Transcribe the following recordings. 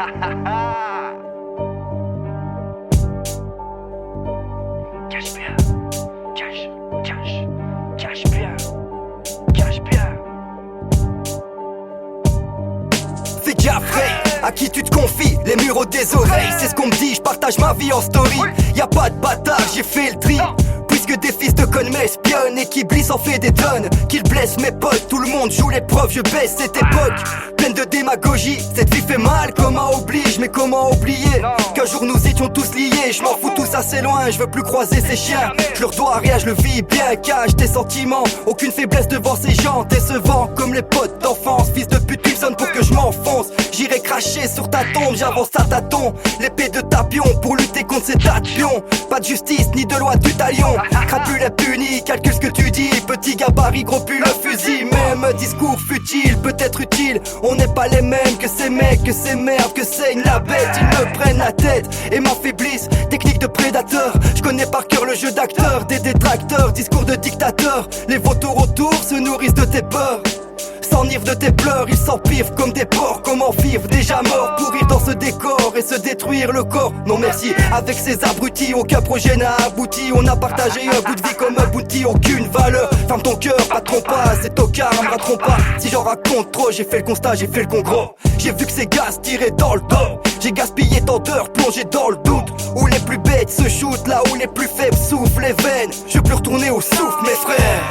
Cache bien, cache bien, cache bien. Fais gaffe, hey, à qui tu te confies, les murs aux des oreilles. C'est ce qu'on me dit, je partage ma vie en story. Y'a pas de bâtard, j'ai fait le tri. Puisque des fils de connes m'espionnent et qui blissent en fait des tonnes. Qu'ils blessent mes potes, tout le monde joue les profs, je baisse cette époque pleine de démagogie. Cette vie fait mal, comment oblige, mais comment oublier qu'un jour nous étions tous liés. Je m'en fous tous assez loin, je veux plus croiser ces chiens. Je leur dois rien, je le vis bien, cache tes sentiments. Aucune faiblesse devant ces gens décevants comme les potes d'enfance. Fils de pute, tu sonnes pour que je m'enfonce. J'irai cracher sur ta tombe, j'avance à tâtons. L'épée de Tapion pour lutter contre ces tas de pions. Pas de justice ni de loi du talion. Crapule est puni, calcule ce que tu dis. Petit gabarit, gros pull, le fusil. Même discours futile, peut-être utile. On n'est pas les mêmes que ces mecs, que ces merdes, que saigne la bête. Ils me prennent la tête et m'affaiblissent. Technique de prédateur, je connais par cœur le jeu d'acteur. Des détracteurs, discours de dictateur. Les vautours autour se nourrissent de tes peurs. S'enivrent de tes pleurs, ils s'empivent comme des porcs. Comment vivre déjà mort, pourrir dans ce décor et se détruire le corps. Non merci, avec ces abrutis, aucun projet n'a abouti. On a partagé un bout de vie comme un bounty, aucune valeur. Ferme ton cœur, patron pas, ces tocards me rateront pas. Si j'en raconte trop, j'ai fait le constat, j'ai fait le congrès. J'ai vu que ces gars se tiraient dans le dos. J'ai gaspillé tant d'heures, plongé dans le doute. Où les plus bêtes se shootent, là où les plus faibles soufflent les veines. Je veux plus retourner au souffle mes frères.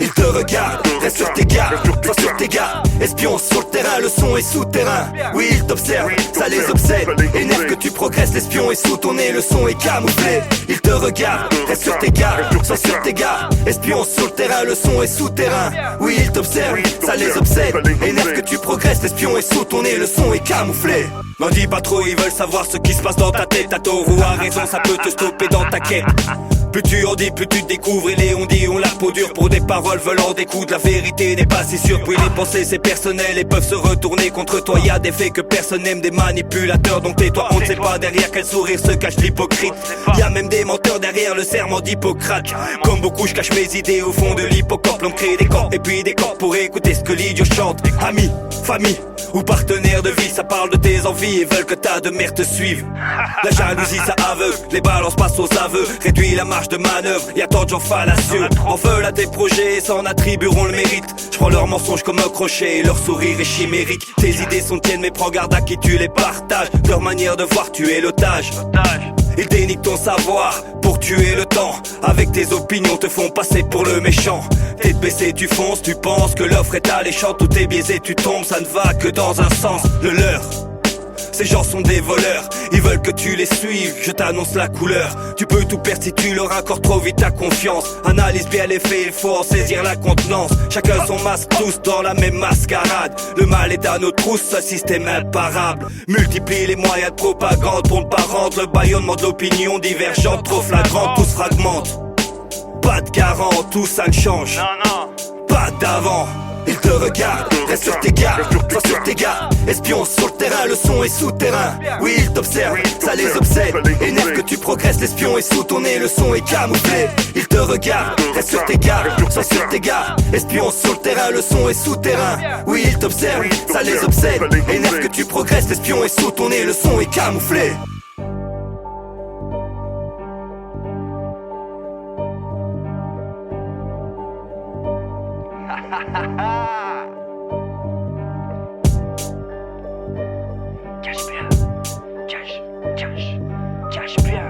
Ils te regardent, reste sur tes gardes, sois sur tes gardes. Espion sur le terrain, le son est souterrain. Oui, ils t'observent, ça les obsède. Énerve que tu progresses, l'espion est sous ton nez, le son est camouflé. Ils te regardent, reste sur tes gardes, sois sur tes gardes. Espion sur le terrain, le son est souterrain. Oui, ils t'observent, ça les obsède. Énerve que tu progresses, l'espion est sous ton nez, le son est camouflé. M'en dis pas trop, ils veulent savoir ce qui se passe dans ta tête. À tort ou à raison, ça peut te stopper dans ta quête. Plus tu en dis, plus tu te découvres. Et les on-dit ont la peau dure pour des paroles veulent des coups. La vérité n'est pas si sûre, puis les pensées c'est personnel et peuvent se retourner contre toi. Y'a des faits que personne n'aime, des manipulateurs. Donc tais-toi, on ne sait pas derrière quel sourire se cache l'hypocrite. Y'a même des menteurs derrière le serment d'Hippocrate. Comme beaucoup, je cache mes idées au fond de l'hippocampe. L'on crée des corps et puis des corps pour écouter ce que l'idiot chante. Amis, famille ou partenaires de vie, ça parle de tes envies et veulent que ta de mère te suive. La jalousie ça aveugle, les balances passent aux aveux. Réduit la marge de manœuvre, y'a tant de gens fallacieux. En veulent à tes projets et s'en attribueront le mérite. Je prends leurs mensonges comme un crochet et leur sourire est chimérique. Tes idées sont tiennes mais prends garde à qui tu les partages. Leur manière de voir tu es l'otage. Ils déniquent ton savoir pour tuer le temps. Avec tes opinions te font passer pour le méchant. Tête baissée tu fonces, tu penses que l'offre est alléchante. Tout est biaisé, tu tombes, ça ne va que dans un sens, le leur. Ces gens sont des voleurs, ils veulent que tu les suives, je t'annonce la couleur. Tu peux tout perdre si tu leur accordes trop vite ta confiance. Analyse bien les faits, il faut en saisir la contenance. Chacun son masque, tous dans la même mascarade. Le mal est à nos trousses, un système imparable. Multiplie les moyens de propagande pour ne pas rendre le bâillonnement de l'opinion divergente trop flagrante. Tout se fragmente, pas de garant, tout ça ne change. Pas d'avant. Ils te regardent, reste sur tes gardes, sois sur tes gardes. Espion sur le terrain, le son est souterrain. Oui, ils t'observent, ça les obsède. Énerve que tu progresses, l'espion est sous ton nez, le son est camouflé. Ils te regardent, reste sur tes gardes, sois sur tes gardes. Espion sur le terrain, le son est souterrain. Oui, ils t'observent, ça les obsède. Énerve que tu progresses, l'espion est sous ton nez, le son est camouflé. Cache bien, cache bien.